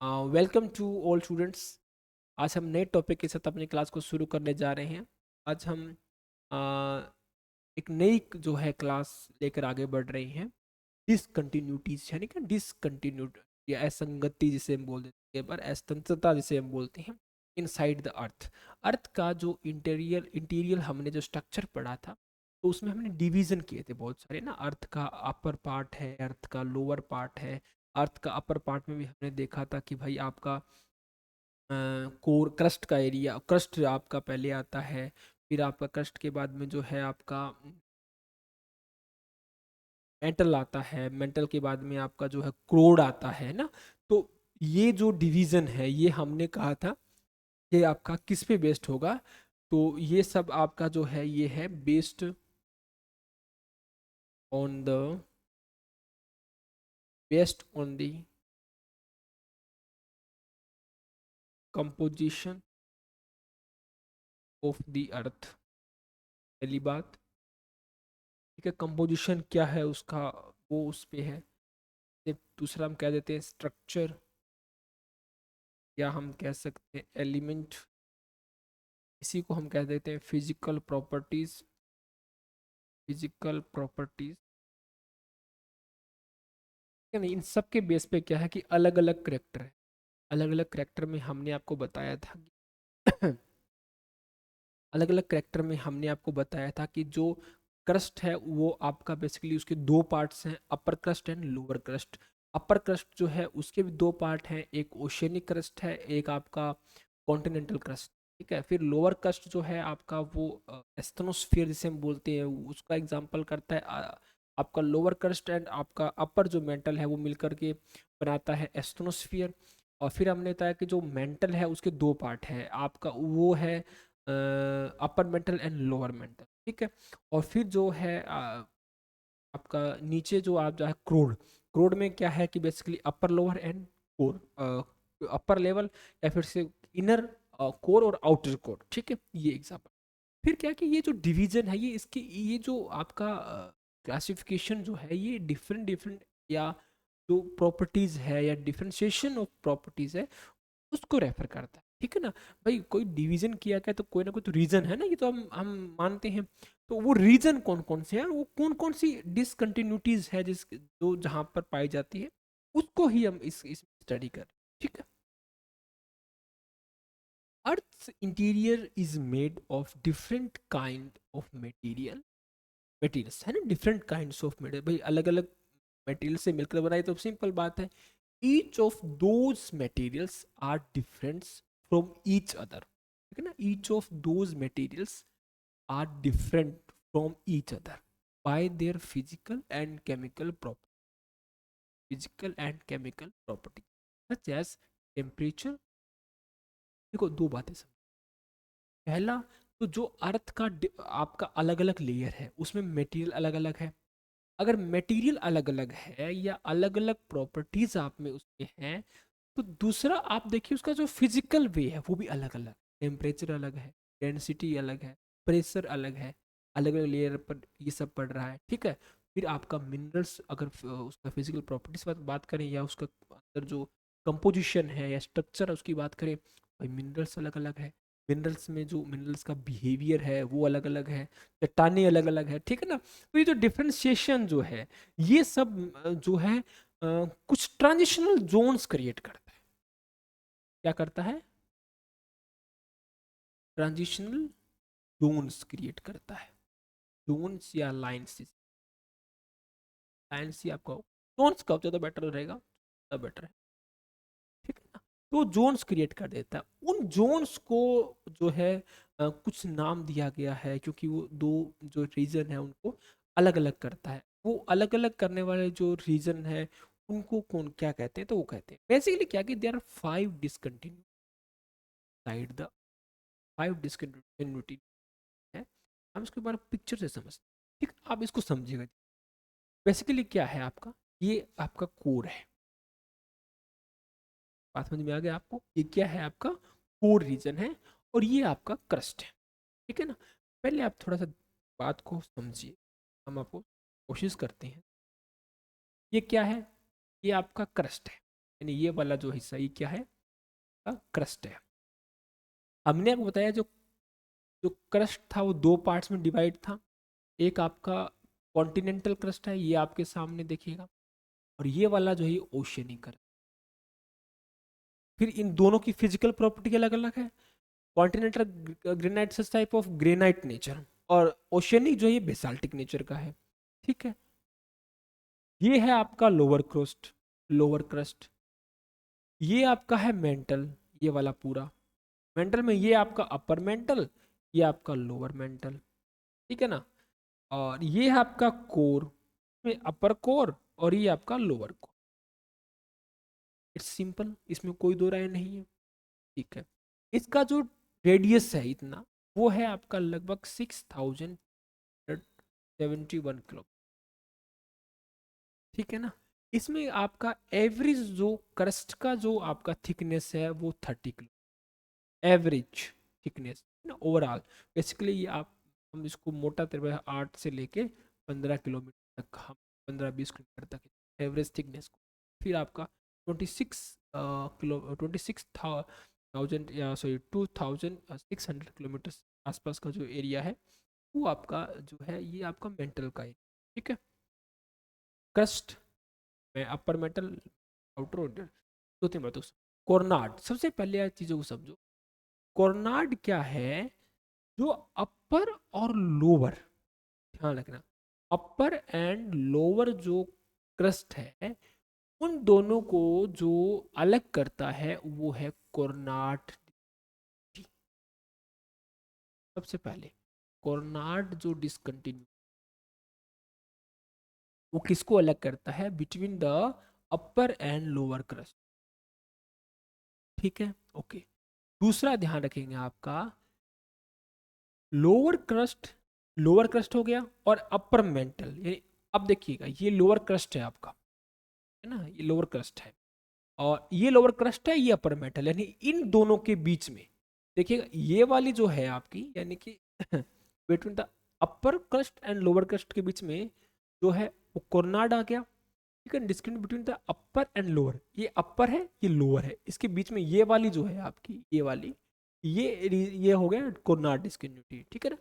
Welcome to all students. आज हम नए टॉपिक के साथ अपनी क्लास को शुरू करने जा रहे हैं। आज हम uh, एक नई जो है क्लास लेकर आगे बढ़ रही हैं। डिसकंटिन्यूटीज यानी कि डिसकंटिन्यूड या असंगति जिसे हम बोल देते हैं, पर असतंत्रता जिसे हम बोलते हैं इनसाइड द अर्थ। अर्थ का जो इंटीरियर इंटीरियर हमने जो स्ट्रक्चर पढ़ा था, तो उसमें हमने डिवीजन किए थे बहुत सारे ना। अर्थ का अपर पार्ट है, अर्थ का लोअर पार्ट है। अर्थ का अपर पार्ट में भी हमने देखा था कि भाई आपका कोर क्रस्ट का एरिया, क्रस्ट आपका पहले आता है। फिर आपका क्रस्ट के बाद में जो है आपका मेंटल आता है। मेंटल के बाद में आपका जो है क्रोड आता है ना। तो ये जो डिवीजन है ये हमने कहा था कि आपका किस पे बेस्ड होगा। तो ये सब आपका जो है ये है based on the based on the composition of the अर्थ। पहली बात, ठीक है, कंपोजिशन क्या है उसका, वो उस पे है। फिर दूसरा हम कह देते हैं स्ट्रक्चर, या हम कह सकते हैं एलिमेंट। इसी को हम कह देते हैं फिजिकल प्रॉपर्टीज। फिजिकल प्रॉपर्टीज, है ना। इन सब के बेस पे क्या है कि अलग अलग करेक्टर है। अलग अलग करेक्टर में हमने आपको बताया था अलग अलग करेक्टर में हमने आपको बताया था कि जो क्रस्ट है वो आपका बेसिकली उसके दो पार्ट्स हैं, upper crust and lower crust. Upper crust जो है उसके भी दो पार्ट हैं, एक ओशियनिक क्रस्ट है, एक आपका कॉन्टिनेंटल क्रस्ट। ठीक है, फिर लोअर क्रस्ट जो है आपका वो एस्थनोस्फीयर जिसे हम बोलते हैं उसका एग्जांपल करता है। आपका लोअर क्रस्ट एंड आपका अपर जो मेंटल है वो मिलकर के बनाता है एस्थनोस्फीयर। और फिर हमने बताया कि जो मेंटल है उसके दो पार्ट है, आपका वो है upper mantle and lower mantle. ठीक है। और फिर जो है आपका नीचे जो आप जो है क्रोड। क्रोड में क्या है कि basically upper lower and core, upper level या फिर से इनर कोर और आउटर कोर। ठीक है, ये एग्जाम्पल। फिर क्या है कि ये जो डिवीजन है ये इसकी ये जो आपका क्लासिफिकेशन जो है ये डिफरेंट डिफरेंट या जो प्रॉपर्टीज है या डिफरेंशिएशन ऑफ प्रॉपर्टीज है उसको रेफर करता है। ठीक है ना। भाई कोई डिवीजन किया गया तो कोई ना कोई तो रीजन है ना, ये तो हम मानते हैं। तो वो रीजन कौन कौन से हैं और वो कौन कौन सी डिसकंटिन्यूटीज है जिस जो जहां पर पाई जाती है, उसको ही हम इस स्टडी कर रहे हैं। ठीक है। अर्थ interior is made of different kind of materials, है ना। डिफरेंट काइंड्स ऑफ मटेरियल, भाई अलग अलग मटेरियल से मिलकर बनाई तो सिंपल बात है। Each of those materials are different from each other. ठीक है ना, each of those materials are different from each other by their physical and chemical property such as temperature. देखो दो बातें समझ। पहला, तो जो अर्थ का आपका अलग अलग लेयर है उसमें मटेरियल अलग अलग है। अगर मटेरियल अलग अलग है या अलग अलग प्रॉपर्टीज आप में उसके हैं, तो दूसरा आप देखिए उसका जो फिजिकल वे है वो भी अलग अलग। टेम्परेचर अलग है, डेंसिटी अलग है, प्रेशर अलग है, अलग अलग लेयर पर ये सब पड़ रहा है। ठीक है। फिर आपका मिनरल्स, अगर उसका फिजिकल प्रॉपर्टीज बात करें या उसका अंदर जो कंपोजिशन है या स्ट्रक्चर है उसकी बात करें, भाई मिनरल्स अलग अलग है। मिनरल्स में जो मिनरल्स का बिहेवियर है वो अलग अलग है, चट्टानें अलग अलग है। ठीक है ना। तो ये जो डिफ्रेंशिएशन जो है ये सब जो है कुछ ट्रांजिशनल जोन्स क्रिएट करता है। क्या करता है? ट्रांजिशनल जोन्स क्रिएट करता है। जोन्स या लाइन्स, लाइन्स ही आपको जोन्स का ज़्यादा बेटर रहेगा, ज़्यादा बेटर है। ठीक है ना। तो जोन्स क्रिएट कर देता है। उन जोन्स को जो है कुछ नाम दिया गया है क्योंकि वो दो जो रीजन है उनको अलग अलग करता है। वो अलग अलग करने वाले जो रीजन है उनको कौन क्या कहते हैं, तो वो कहते हैं बेसिकली क्या कि there are five discontinuities the five discontinuity है। हम इसके बारे में पिक्चर से समझते हैं। ठीक, आप इसको समझिएगा। बेसिकली क्या है आपका, ये आपका कोर है। बात समझ में आ गया आपको, ये क्या है आपका कोर रीजन है और ये आपका क्रस्ट है। ठीक है ना। पहले आप थोड़ा सा बात को समझिए, हम आपको कोशिश करते हैं। ये क्या है? ये आपका क्रस्ट है, यानी ये वाला जो हिस्सा ये क्या है, क्रस्ट है। हमने आपको बताया जो जो क्रस्ट था वो दो पार्ट्स में डिवाइड था। एक आपका कॉन्टिनेंटल क्रस्ट है, ये आपके सामने देखिएगा, और ये वाला जो है ओशियनिक क्रस्ट। फिर इन दोनों की फिजिकल प्रॉपर्टी अलग अलग है। Continental granite such type of granite nature, और ओशियनिक जो है ये बेसाल्टिक नेचर का है। ठीक है, ये है आपका लोअर क्रस्ट, लोअर क्रस्ट। ये आपका है मेंटल, ये वाला पूरा मेंटल में, ये आपका अपर मेंटल, ये आपका लोअर मेंटल। ठीक है ना, और ये है आपका कोर में, अपर कोर, और ये आपका लोअर कोर। इट्स सिंपल, इसमें कोई दो राय नहीं है। ठीक है, इसका जो रेडियस है इतना, वो है आपका लगभग 6071 किलो। ठीक है ना, इसमें आपका एवरेज जो क्रस्ट का जो आपका थिकनेस है वो 30 किलो, एवरेज थिकनेस ना ओवरऑल। बेसिकली ये आप, हम इसको मोटा तौर 8 से लेके 15 किलोमीटर तक, हम 15-20 किलोमीटर तक एवरेज थिकनेस को। फिर आपका 26,000 या सॉरी 2600 किलोमीटर आसपास का जो एरिया है वो आपका जो है ये आपका मेंटल का है। ठीक है, क्रस्ट में अपर मेंटल, आउटर मेंटल, दो तीन बातों। कोर्नाड, सबसे पहले यार चीज़ों को समझो। कोर्नाड क्या है, जो अपर और लोअर, ध्यान रखना, अपर एंड लोअर जो क्रस्ट है उन दोनों को जो अलग करता है वो है कोर्नाड। सबसे पहले कोर्नाड जो डिसकंटिन्यू, वो किसको अलग करता है, between the upper and lower crust. ठीक है, ओके। दूसरा ध्यान रखेंगे आपका, लोअर क्रस्ट, लोअर क्रस्ट हो गया, और अपर मेंटल, यानी अब देखिएगा ये लोअर क्रस्ट है आपका, है ना, ये लोअर क्रस्ट है, और ये लोअर क्रस्ट है, ये अपर मेंटल, यानी इन दोनों के बीच में देखिएगा ये वाली जो है आपकी, यानी कि between the upper crust and lower crust के बीच में जो है वो कोर्नाड आ गया। ठीक है, discriminate between the upper and lower, ये अपर है ये लोअर है, इसके बीच में ये वाली जो है आपकी, ये वाली, ये हो गया कोर्नाड डिस्कन्टिन्यूटी। ठीक है ना,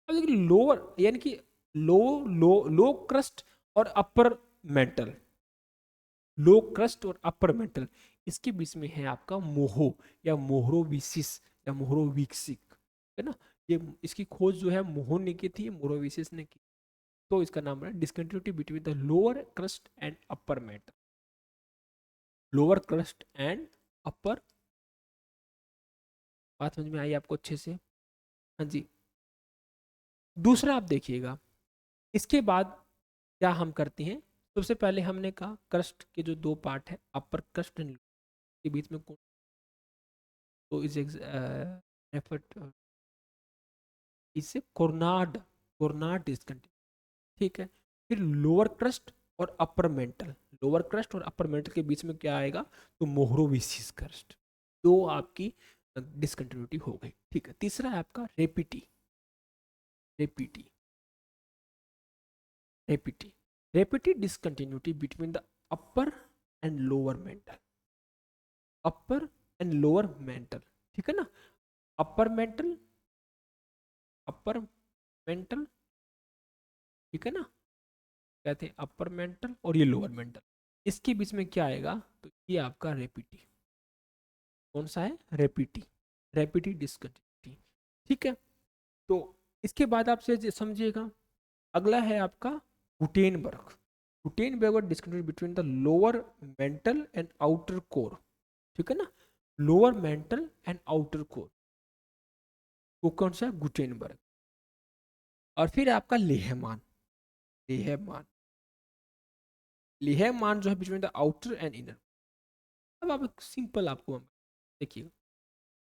अब देखिए लोअर यानी कि लो लो लो क्रस्ट और अपर मेंटल, लो क्रस्ट और अपर मेंटल, इसके बीच में है आपका मोहो या मोहरोविसिस या मोहरोविक्सिक, है ना। ये इसकी खोज जो है मोहो ने की थी, मोहरोविसिस ने की, तो इसका नाम है discontinuity between the lower crust and upper mantle, lower crust and अपर। बात समझ में आई आपको अच्छे से? हाँ जी। दूसरा आप देखिएगा, इसके बाद क्या हम करते हैं, सबसे पहले हमने कहा क्रस्ट के जो दो पार्ट है, अपर क्रस्ट एंड के बीच में कौन, तो इज एफर्ट, इससे कोर्नाड, कोर्नाड डिस्कंटिन्यू। ठीक है, फिर लोअर क्रस्ट और अपर मेंटल, लोअर क्रस्ट और अपर मेंटल के बीच में क्या आएगा, तो मोहरोविसिस क्रस्ट, तो आपकी डिसकंटिन्यूटी हो गई। ठीक है, तीसरा है आपका Repetti, Repetti, Repetti, Repetti discontinuity between the upper and lower mantle, upper and lower mantle. ठीक है ना, अपर मेंटल, अपर मेंटल, ठीक है ना, कहते हैं अपर मेंटल और ये लोअर मेंटल, इसके बीच में क्या आएगा, तो ये आपका रेपिटी, कौन सा है, रेपिटी, रेपिटी डिसकंटिन्यूटी। ठीक है, तो इसके बाद आप समझिएगा, अगला है आपका Gutenberg, Gutenberg discriminate between the lower mental and outer core. ठीक है ना, lower mental and outer core, वो कौन सा है, गुटेनबर्ग। और फिर आपका लेहमान, लेहमान, लेहमान जो है between the outer and inner. अब आप सिंपल आपको देखिए,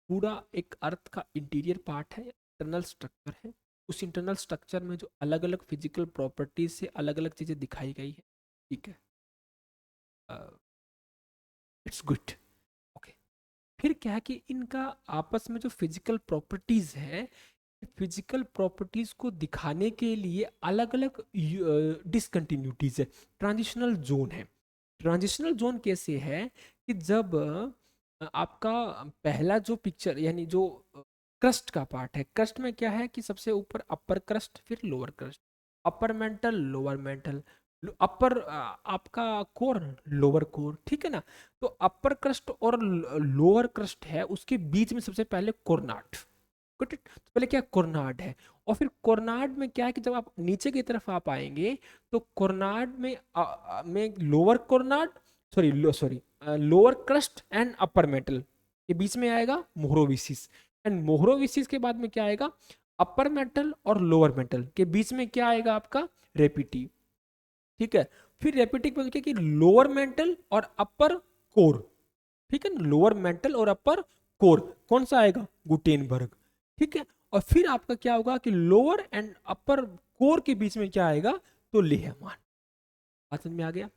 पूरा एक अर्थ का इंटीरियर पार्ट है, इंटरनल स्ट्रक्चर है, उस इंटरनल स्ट्रक्चर में जो अलग अलग फिजिकल प्रॉपर्टीज से अलग अलग चीजें दिखाई गई है। ठीक है, इट्स गुड, ओके। फिर क्या है कि इनका आपस में जो फिजिकल प्रॉपर्टीज है, फिजिकल प्रॉपर्टीज को दिखाने के लिए अलग अलग डिसकंटिन्यूटीज है, ट्रांजिशनल जोन है। ट्रांजिशनल जोन कैसे है कि जब आपका पहला जो पिक्चर यानी जो क्रस्ट का पार्ट है, क्रस्ट में क्या है कि सबसे ऊपर अपर क्रस्ट फिर lower crust, upper mantle lower mantle, upper आपका कोर लोअर कोर, ठीक है ना। तो अपर क्रस्ट और लोअर क्रस्ट है, उसके बीच में सबसे पहले कोरनाट, तो पहले क्या कोरनाड है। और फिर कोरनाड में क्या है कि जब आप नीचे की तरफ आप आएंगे तो कोरनाड में lower Conrad, sorry lower crust and upper mantle के बीच में आएगा मोहरोविसिस, एंड मोहरोविसिस के बाद में क्या आएगा, अपर मेटल और लोअर मेटल के बीच में क्या आएगा आपका रेपिटी, ठीक है। फिर रेपिटी बोल के कि लोअर मेंटल और अपर कोर, ठीक है ना, लोअर मेंटल और अपर कोर कौन सा आएगा, गुटेनबर्ग, ठीक है। और फिर आपका क्या होगा कि लोअर एंड अपर कोर के बीच में क्या आएगा, तो लेहमान। बात समझ में आ गया।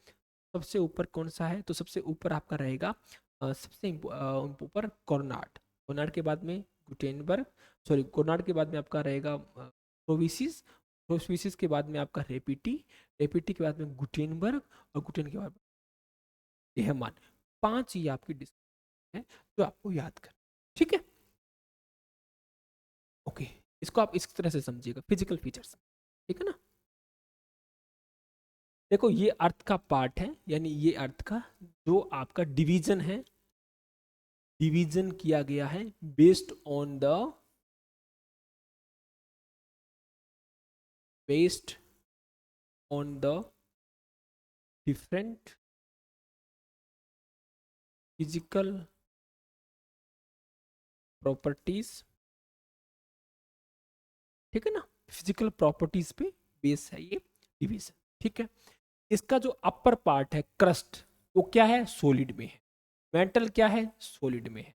सबसे ऊपर कौन सा है, तो सबसे ऊपर आपका रहेगा सबसे ऊपर कोरनाट, कोरनाट के बाद में गुटेनबर्ग, सॉरी कोरनाट के बाद में आपका रहेगा प्रोविसिस, प्रोविसिस के बाद में आपका रेपिटी, रेपिटी के बाद में गुटेनबर्ग, और गुटेन के बाद लेहमान। पांच ये आपकी है जो आपको याद कर, ठीक है। ओके, इसको आप इस तरह से समझिएगा, फिजिकल फीचर्स, ठीक है ना। देखो ये अर्थ का पार्ट है, यानी ये अर्थ का जो आपका डिवीजन है, डिवीजन किया गया है based on the based on the different physical properties, ठीक है ना, फिजिकल प्रॉपर्टीज पे बेस है ये डिवीजन, ठीक है। इसका जो अपर पार्ट है क्रस्ट, वो क्या है, सॉलिड में है, मेंटल क्या है, सॉलिड में है,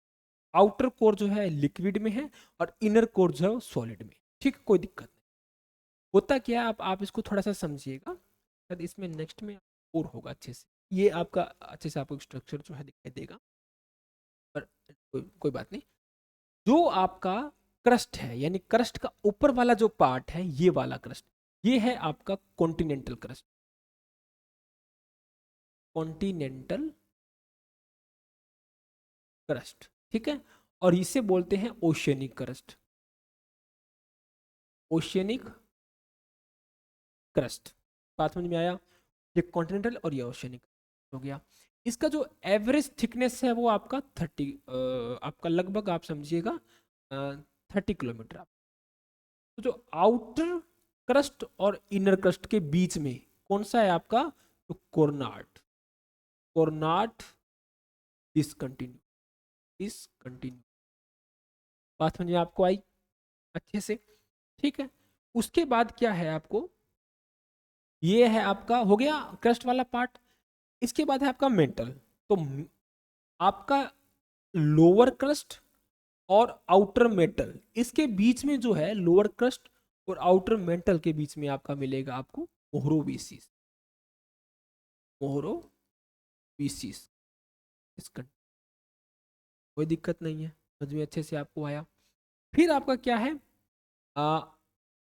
आउटर कोर जो है लिक्विड में है, और इनर कोर जो है वो सॉलिड में, ठीक है, कोई दिक्कत नहीं। होता क्या है, आप इसको थोड़ा सा समझिएगा, शायद इसमें नेक्स्ट में और होगा अच्छे से, ये आपका अच्छे से आपको स्ट्रक्चर जो है दिखाई देगा, पर कोई बात नहीं। जो आपका क्रस्ट है, यानी क्रस्ट का ऊपर वाला जो पार्ट है, ये वाला क्रस्ट, ये है आपका कॉन्टिनेंटल क्रस्ट, कॉन्टिनेंटल क्रस्ट, ठीक है। और इसे बोलते हैं ओशियनिक क्रस्ट, ओशियनिक क्रस्ट। बात समझ में आया, ये कॉन्टिनेंटल और ये ओशियनिक हो गया। इसका जो एवरेज थिकनेस है वो आपका 30, आपका लगभग आप समझिएगा 30 किलोमीटर। तो जो आउटर क्रस्ट और इनर क्रस्ट के बीच में कौन सा है आपका, तो कोरनाट, कोरनाट डिसकंटिन्यू, डिसकंटिन्यू। बात समझ में आपको आई अच्छे से, ठीक है। उसके बाद क्या है आपको, ये है आपका हो गया क्रस्ट वाला पार्ट। इसके बाद है आपका मेंटल, तो आपका लोअर क्रस्ट और आउटर मेटल, इसके बीच में जो है लोअर क्रस्ट और आउटर मेटल के बीच में आपका मिलेगा आपको मोहरोविसिस, मोहरोविसिस, इसका कोई दिक्कत नहीं है, समझ में अच्छे से आपको आया। फिर आपका क्या है,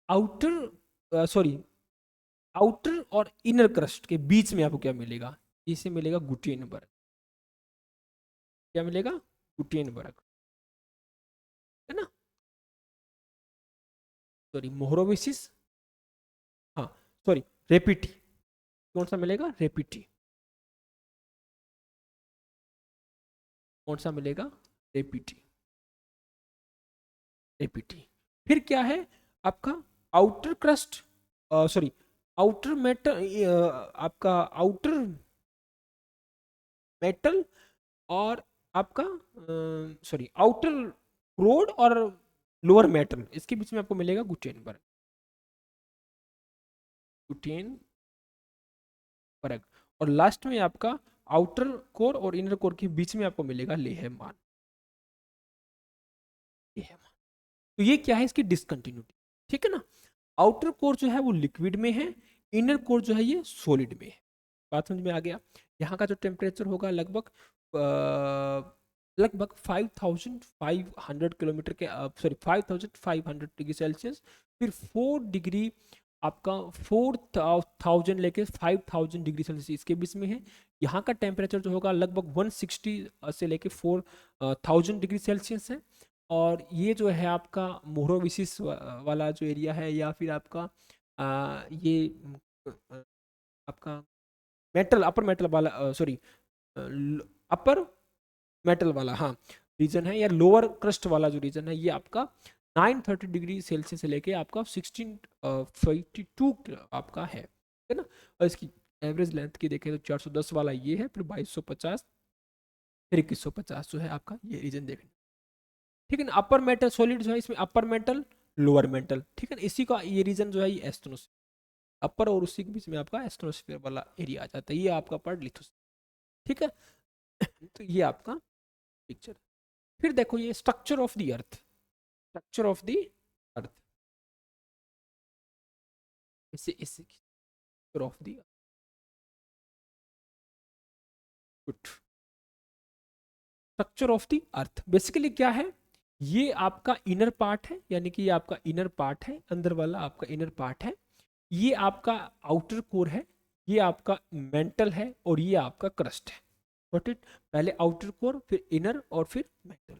आउटर सॉरी आउटर और इनर क्रस्ट के बीच में आपको क्या मिलेगा, इसे मिलेगा गुटेनबर्ग, क्या मिलेगा, गुटेनबर्ग, है ना, सॉरी मोहरोविसिस, हाँ सॉरी रेपिटी, कौन सा मिलेगा, रेपिटी, कौन सा मिलेगा, रेपिटी, रेपिटी। फिर क्या है आपका outer crust, sorry outer metal, आपका आउटर मेटल और आपका सॉरी आउटर रोड और लोअर मेटल, इसके बीच में आपको मिलेगा गुटेनबर्ग, गुटेनबर्ग। और लास्ट में आपका आउटर कोर और इनर कोर के बीच में आपको मिलेगा लेहमान, लेहमान। तो ये क्या है, इसकी डिसकंटिन्यूटी, ठीक है ना। आउटर कोर जो है वो लिक्विड में है, इनर कोर जो है ये सॉलिड में है। बात समझ में आ गया। यहाँ का जो टेम्परेचर होगा लगभग लगभग 5500 किलोमीटर के, सॉरी 5500 डिग्री सेल्सियस, फिर 4 डिग्री आपका 4000 लेके 5000 डिग्री सेल्सियस इसके बीच में है। यहाँ का टेम्परेचर जो होगा लगभग 160 से लेके 4000 डिग्री सेल्सियस है। और ये जो है आपका मोरोविसिस वाला जो एरिया है, या फिर आपका ये अ, आपका मेटल अपर मेटल वाला, सॉरी अपर मेटल वाला, हाँ, रीजन है, या लोअर क्रस्ट वाला जो रीजन है, ये आपका 930 डिग्री सेल्सियस से लेके आपका 1652 आपका है ना। और इसकी एवरेज लेंथ की देखें तो 410 वाला ये है, फिर 2250, फिर 2150 जो है आपका ये रीजन देखने। ठीक है ना। अपर मेटल सॉलिड जो है इसमें अपर मेटल लोअर मेटल, ठीक है ना, इसी का ये रीजन जो है ये एस्ट्रोनोस्फीयर, अपर और उसी के बीच में आपका एस्ट्रोनोस्फीयर वाला एरिया आ जाता है, ये आपका पार्ट लिथोस्फीयर। ठीक है। तो ये आपका पिक्चर। फिर देखो ये structure of the earth, structure of the earth, इसे structure of the good, structure of the earth basically क्या है, ये आपका इनर पार्ट है, यानी कि ये आपका इनर पार्ट है, अंदर वाला आपका इनर पार्ट है, ये आपका आउटर कोर है, ये आपका मेंटल है, और ये आपका क्रस्ट है। Got it. पहले आउटर कोर, फिर इनर, और फिर mantle.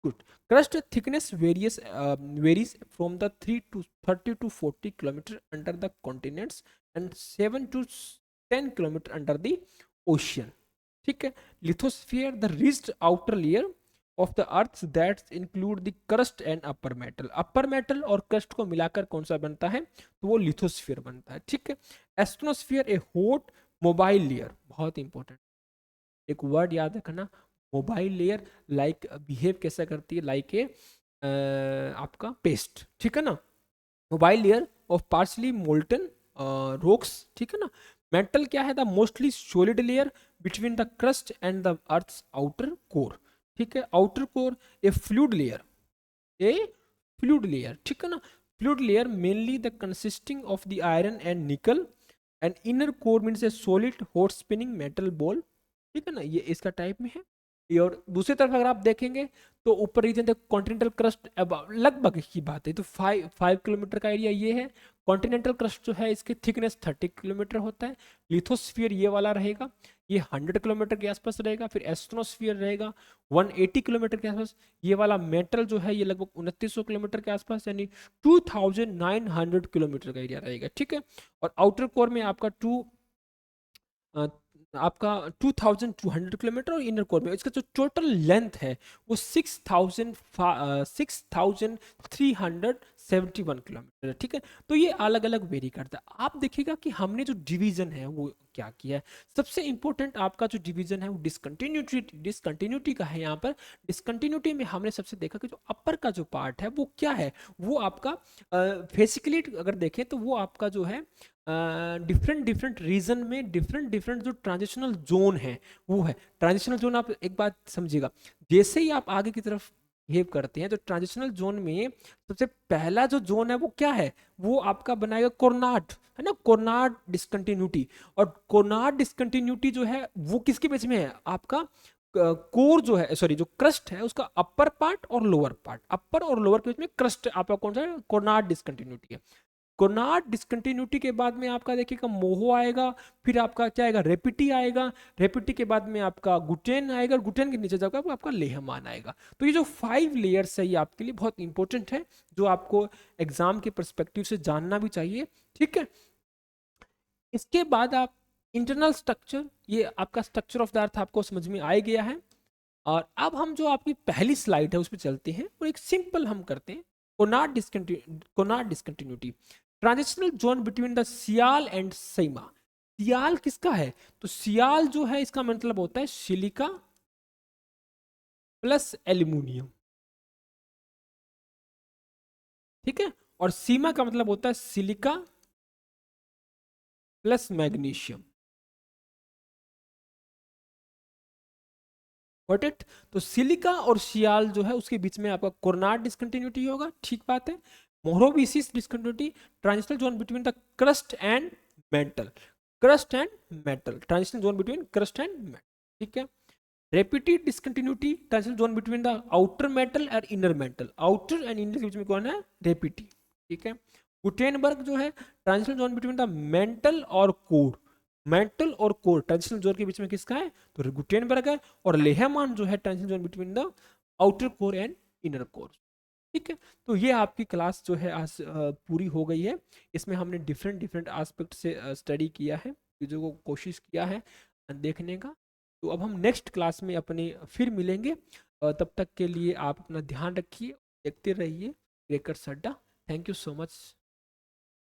Good. Crust thickness varies from the 3 to 30 to 40 kilometre under the continents and 7 to 10 kilometre under the ocean. ठीक है। Lithosphere the rigid outer layer of the earth that include the crust and upper mantle. Upper mantle और crust को मिलाकर कौन सा बनता है, तो वो लिथोस्फियर बनता है। ठीक है। एस्ट्रोनोस्फियर ए हॉट मोबाइल लेयर, बहुत इंपॉर्टेंट एक वर्ड याद रखना, मोबाइल लेयर, लाइक बिहेव कैसा करती है, लाइक ए आपका पेस्ट। ठीक है ना। Mobile layer of partially molten rocks. ठीक है ना। मेटल क्या है, the mostly solid layer between the crust and the earth outer core. ठीक है। Outer core a fluid layer, a fluid layer. ठीक है ना। Fluid layer mainly the consisting of the iron and nickel, and inner core means a solid hot spinning metal ball. ठीक है ना, ये इसका टाइप में है। ये और दूसरी तरफ अगर आप देखेंगे तो ऊपर रीजन तक कॉन्टिनेंटल क्रस्ट लगभग की बात है, तो 5 किलोमीटर का एरिया ये है। कॉन्टिनेंटल क्रस्ट जो है इसकी थिकनेस 30 किलोमीटर होता है। लिथोस्फियर ये वाला रहेगा, ये 100 किलोमीटर के आसपास रहेगा। फिर एस्ट्रोनोस्फियर रहेगा 180 किलोमीटर के आसपास। ये वाला मेटल जो है ये लगभग 2900 किलोमीटर के आसपास, यानी 2900 किलोमीटर का एरिया रहेगा। ठीक है। और आउटर कोर में आपका आपका 2200 किलोमीटर, और इनर कोर में इसका जो टोटल लेंथ है वो 6371 किलोमीटर है। ठीक है। तो ये अलग अलग वेरी करता है। आप देखिएगा कि हमने जो डिवीजन है वो क्या किया है। सबसे इंपॉर्टेंट आपका जो डिवीजन है वो डिसकंटिन्यूटी का है। यहाँ पर डिसकंटिन्यूटी में हमने सबसे देखा कि जो अपर का जो पार्ट है वो क्या है, वो आपका बेसिकली अगर देखें तो वो आपका जो है डिफरेंट डिफरेंट रीजन में डिफरेंट डिफरेंट जो ट्रांजिशनल जोन है वो है। ट्रांजिशनल जोन आप एक बात समझिएगा, जैसे ही आप आगे की तरफ बिहेव करते हैं तो ट्रांजिशनल जोन में सबसे पहला जो जोन है वो क्या है, वो आपका बनाएगा कोर्नाट, है ना, कोर्नाट डिसकंटिन्यूटी। और कोर्नाट डिसकंटिन्यूटी जो है वो किसके बीच में है, आपका कोर जो है, सॉरी, जो क्रस्ट है उसका अपर पार्ट और लोअर पार्ट, अपर और लोअर के बीच में क्रस्ट आपका कौन सा है, कोर्नाट डिसकंटिन्यूटी है। कोनार्ड डिसकंटिन्यूटी के बाद में आपका देखिएगा मोहो आएगा, फिर आपका क्या आएगा, रेपिटी आएगा, रेपिटी के बाद में आपका गुटेन आएगा, और गुटेन के नीचे जाकर आपका लेहमान आएगा। तो ये जो 5 लेयर्स है ये आपके लिए बहुत इंपॉर्टेंट है, जो आपको एग्जाम के परस्पेक्टिव से जानना भी चाहिए। ठीक है। इसके बाद आप इंटरनल स्ट्रक्चर, ये आपका स्ट्रक्चर ऑफ द अर्थ आपको समझ में आ गया है। और अब हम जो आपकी पहली स्लाइड है उस पर चलते हैं और एक सिंपल हम करते हैं Conrad discontinuity, transitional zone between the sial and sima. Sial किसका है, तो सियाल जो है इसका मतलब होता है सिलिका प्लस एल्यूमिनियम। ठीक है। और सीमा का मतलब होता है silica plus magnesium. Got it. तो सिलिका और सियाल जो है उसके बीच में आपका कोर्नाट डिसकंटिन्यूटी होगा, ठीक बात है। Mohorovicic discontinuity, transitional zone between the crust and mantle, crust and mantle, transitional zone between crust and mantle. ठीक है। Repeated discontinuity, transitional zone between the outer mantle और inner mantle, outer and inner के बीच में कौन है, रेपिटी। ठीक है। गुटेनबर्ग जो है transitional zone between the mental और कोर, मेंटल और कोर ट्रांजिशनल जोन के बीच में किसका है, तो गुटेनबर्ग है, और लेहमान जो है transitional zone between the outer core and inner core. ठीक है, तो ये आपकी क्लास जो है आज पूरी हो गई है। इसमें हमने डिफरेंट डिफरेंट एस्पेक्ट से स्टडी किया है, चीज़ों को कोशिश किया है देखने का। तो अब हम नेक्स्ट क्लास में अपने फिर मिलेंगे। तब तक के लिए आप अपना ध्यान रखिए, देखते रहिए क्रैकर्स अड्डा। Thank you so much.